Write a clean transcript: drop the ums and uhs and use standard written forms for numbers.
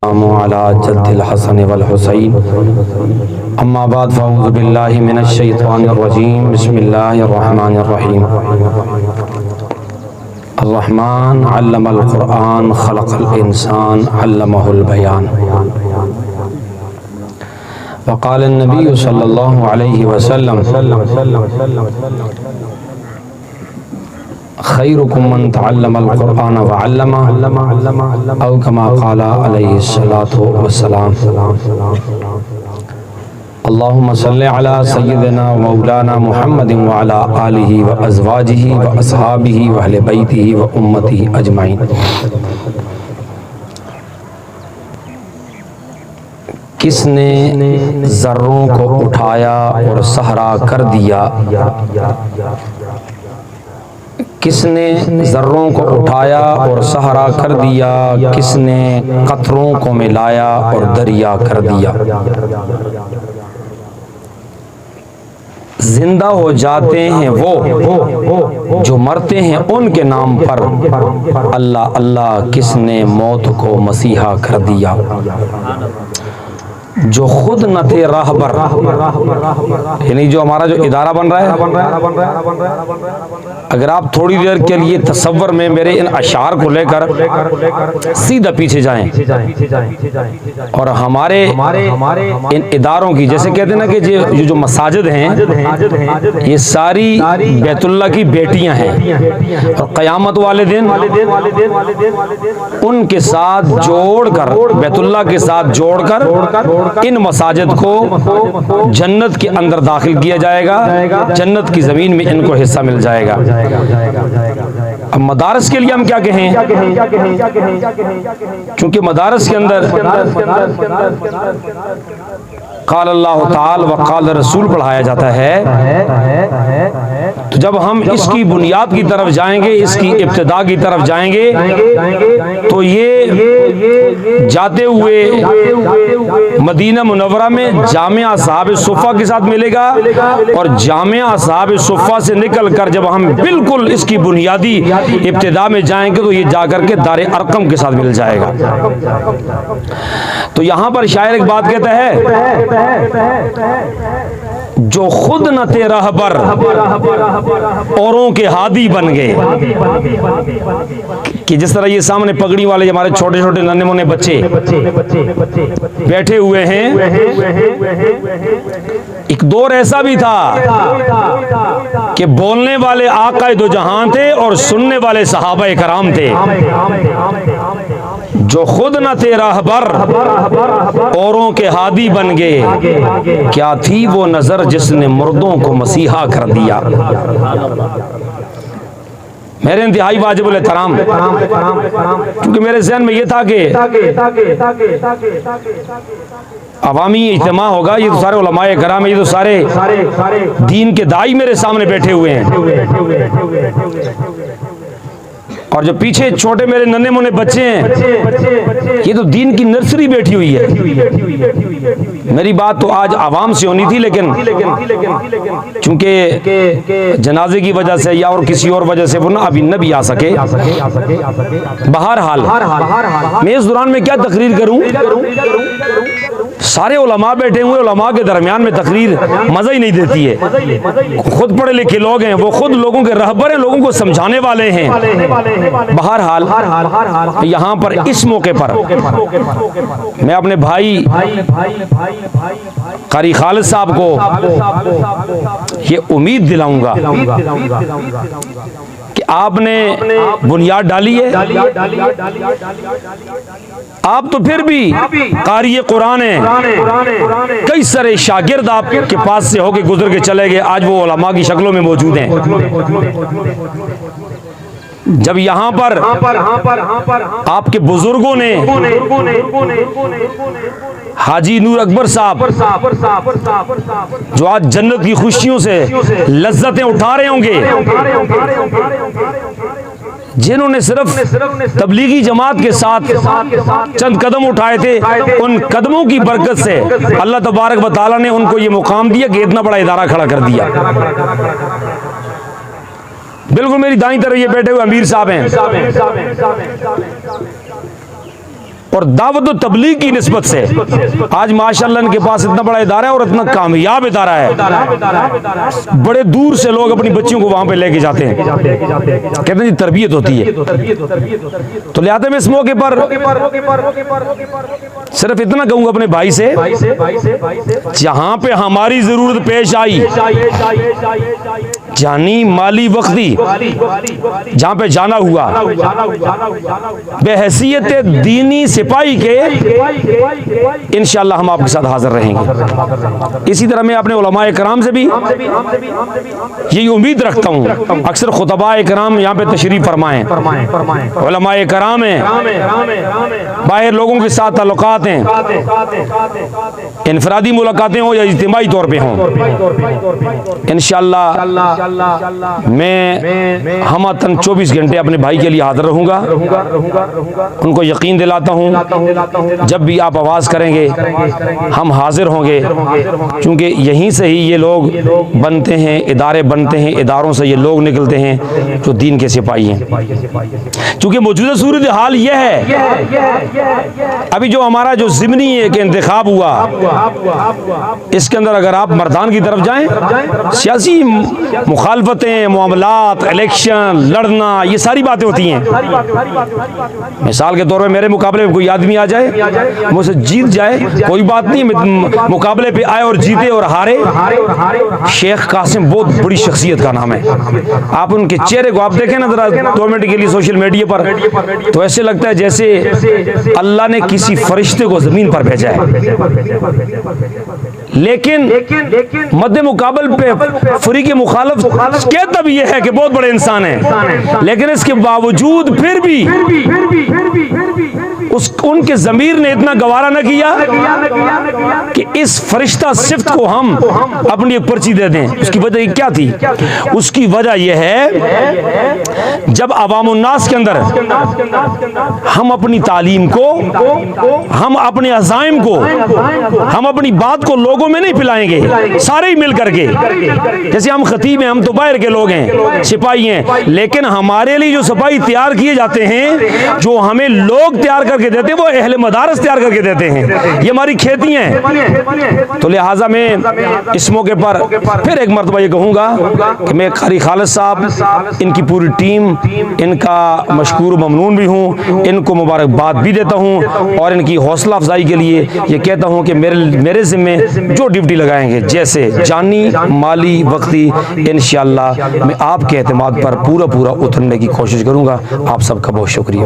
अला जद्दिल हसन वल हुसैन अम्मा बाद फ़अऊज़ु बिल्लाहि मिनश शैतानिर रजीम बिस्मिल्लाहिर रहमानिर रहीम अर्रहमान अल्लमल क़ुरआन खलक़ल इंसान अल्लमहुल बयान वक़ाल नबी सल्लल्लाहु अलैहि वसल्लम खैरुकुम मन तअल्लमल क़ुरआन व अल्लमह औ कमा क़ाला अलैहिस्सलातु वस्सलाम। अल्लाहुम्मा सल्लि अला सय्यिदिना व मौलाना मुहम्मदिन व अला आलिहि व अज़वाजिहि व अस्हाबिहि व अहले बैतिहि व उम्मतिहि अजमाइन। किसने ज़र्रों को उठाया और सहरा कर दिया, किसने ज़र्रों को उठाया और सहरा कर दिया, किसने कतरों को मिलाया और दरिया कर दिया। जिंदा हो जाते हैं वो जो मरते हैं उनके नाम पर, अल्लाह अल्लाह किसने मौत को मसीहा कर दिया। जो खुद न थे राहबर, यानी जो हमारा जो इदारा बन रहा है, अगर आप थोड़ी देर के लिए तसव्वुर में मेरे इन अशार को लेकर सीधा पीछे जाएं और हमारे इन इदारों की, जैसे कहते हैं ना कि जो मसाजिद हैं ये सारी बैतुल्लाह की बेटियां हैं और क़यामत वाले दिन उनके साथ जोड़कर, बैतुल्लाह के साथ जोड़कर इन मसाजिद को जन्नत के अंदर दाखिल किया जाएगा, जन्नत की जमीन में इनको हिस्सा मिल जाएगा। अब मदारस के लिए हम क्या कहें, क्योंकि मदारस के अंदर क़ाल अल्लाह ताला व क़ाल रसूल पढ़ाया जाता है, तो जब हम इसकी बुनियाद की तरफ जाएंगे, इसकी इब्तिदा की तरफ जाएंगे, तो ये जाते हुए मदीना मुनव्वरा में जामिया असहाब सुफ़ा के साथ मिलेगा और जामिया असहाब सुफ़ा से निकल कर जब हम बिल्कुल इसकी बुनियादी इब्तिदा में जाएंगे तो ये जाकर के दारे अरकम के साथ मिल जाएगा। तो यहाँ पर शायर एक बात कहता है, जो खुद न थे रहबर औरों के हादी बन गए, कि जिस तरह ये सामने पगड़ी वाले हमारे छोटे छोटे नन्हे मुन्ने बच्चे बैठे हुए हैं, एक दौर ऐसा भी था कि बोलने वाले आका दो जहां थे और सुनने वाले सहाबा कराम थे। जो खुद न थे रहबर औरों के हादी बन गए, क्या थी वो नजर जिसने मुर्दों को मसीहा कर दिया। मेरे इंतहाई वाजिबुल एहतराम, क्योंकि मेरे ज़हन में ये था कि अवामी इज्तिमा होगा, ये तो सारे उलमाए कराम, ये तो सारे दीन के दाई मेरे सामने बैठे हुए हैं, और जो पीछे छोटे मेरे नन्हे मुन्ने बच्चे हैं ये तो दीन की नर्सरी बैठी हुई है। मेरी बात तो आज आवाम से होनी थी, लेकिन चूंकि जनाजे की वजह से या और किसी और वजह से वो ना अभी न भी आ सके। बहरहाल मैं इस दौरान में क्या तकरीर करूं, सारे उलमा बैठे हुए, उलमा के दरमियान में तकरीर मजा ही नहीं देती है। खुद पढ़े लिखे लोग हैं, वो खुद लोगों के रहबर हैं, लोगों को समझाने वाले हैं। बहरहाल यहाँ पर इस मौके पर मैं अपने भाई कारी खालिद साहब को ये उम्मीद दिलाऊंगा कि आपने बुनियाद डाली है, आप तो फिर भी कारी कुरान है, कई सारे शागिर्द आपके पास से होके गुजर के चले गए, आज वो उलमा की शक्लों में मौजूद हैं। जब यहाँ पर आपके बुजुर्गों ने हाजी नूर अकबर साहब जो आज जन्नत की खुशियों से लज्जतें उठा रहे होंगे, जिन्होंने सिर्फ तबलीगी जमात के साथ चंद कदम उठाए थे, उन कदमों की बरकत से अल्लाह तबारक व तआला ने उनको ये मुकाम दिया कि इतना बड़ा इदारा खड़ा कर दिया। बिल्कुल मेरी दाईं तरफ ये बैठे हुए अमीर साहब हैं, और दावत व तबलीग की निस्बत से आज माशाअल्लाह इनके पास इतना बड़ा इदारा है और इतना कामयाब इदारा है, बड़े दूर से लोग अपनी बच्चियों को वहां पे लेके जाते हैं, कहते हैं जी तरबियत होती है। तो लिहाजा मैं इस मौके पर सिर्फ इतना कहूंगा अपने भाई से, जहां पे हमारी जरूरत पेश आई, जानी माली वक्ती जहां पे जाना हुआ, बेहैसियत दीनी सिपाही के इंशाअल्लाह हम आपके साथ हाजिर रहेंगे। इसी तरह मैं अपने उलमाए कराम से भी यही उम्मीद रखता हूँ। अक्सर खुतबाए कराम यहाँ पे तशरीफ फरमाएं, उलमाए कराम हैं, बाहर लोगों के साथ ताल्लुकात हैं, इनफरादी मुलाकातें हो या इज्तिमाई तौर पे हों, इंशाअल्लाह मैं हमतन 24 घंटे अपने भाई के लिए हाजिर रहूंगा। उनको यकीन दिलाता हूं जब भी आप आवाज़ करेंगे हम हाजिर होंगे, क्योंकि यहीं से ही ये लोग बनते हैं, इदारे बनते हैं, इदारों से ये लोग निकलते हैं जो दीन के सिपाही हैं। क्योंकि मौजूदा सूरत हाल यह है, अभी जो हमारा जो ज़िमनी एक इंतखाब हुआ, इसके अंदर अगर आप मर्दान की तरफ जाएं, सियासी मुखालफतें, मामलात, इलेक्शन लड़ना, ये सारी बातें होती हैं। मिसाल के तौर पे मेरे मुकाबले में कोई आदमी आ जाए, मुझसे जीत जाए, कोई बात नहीं, मुकाबले पे आए और जीते और हारे, शेख कासिम बहुत बड़ी शख्सियत का नाम है। आप उनके चेहरे को आप देखें ना जरा 2 मिनट के लिए सोशल मीडिया पर, तो ऐसे लगता है जैसे अल्लाह ने किसी फरिश्ते को जमीन पर भेजा है। लेकिन मद्दे मुकाबल पे फरीक मुखालिफ कहता भी यह है कि बहुत बड़े इंसान है, लेकिन इसके बावजूद फिर भी उनके ज़मीर ने इतना गवारा न किया कि इस फरिश्ता सिफ्त को हम अपनी एक पर्ची दे दें। उसकी वजह क्या थी? उसकी वजह यह है, जब अवामुन्नास के अंदर हम अपनी तालीम को, हम अपने अज़ाइम को, हम अपनी बात को लोगों में नहीं फैलाएंगे सारे ही मिल करके, जैसे हम खतीब हैं, हम तो बाहर के लोग हैं, सिपाही हैं, लेकिन हमारे लिए जो सिपाही तैयार किए जाते हैं, जो हमें लोग तैयार करके देते हैं, वो अहले मदारस तैयार करके देते हैं। ये हमारी खेती हैं। तो लिहाजा मैं इस मौके पर फिर एक मरतबा ये कहूँगा कि मैं कारी खालिद साहब, इनकी पूरी टीम, इनका मशकूर ममनून भी हूँ, इनको मुबारकबाद भी देता हूँ और इनकी हौसला अफजाई के लिए ये कहता हूँ कि मेरे ज़िम्मे जो ड्यूटी लगाएंगे, जैसे जानी माली वक्ती, इंशाअल्लाह मैं आपके एतमाद पर पूरा उतरने की कोशिश करूँगा। आप सबका बहुत शुक्रिया।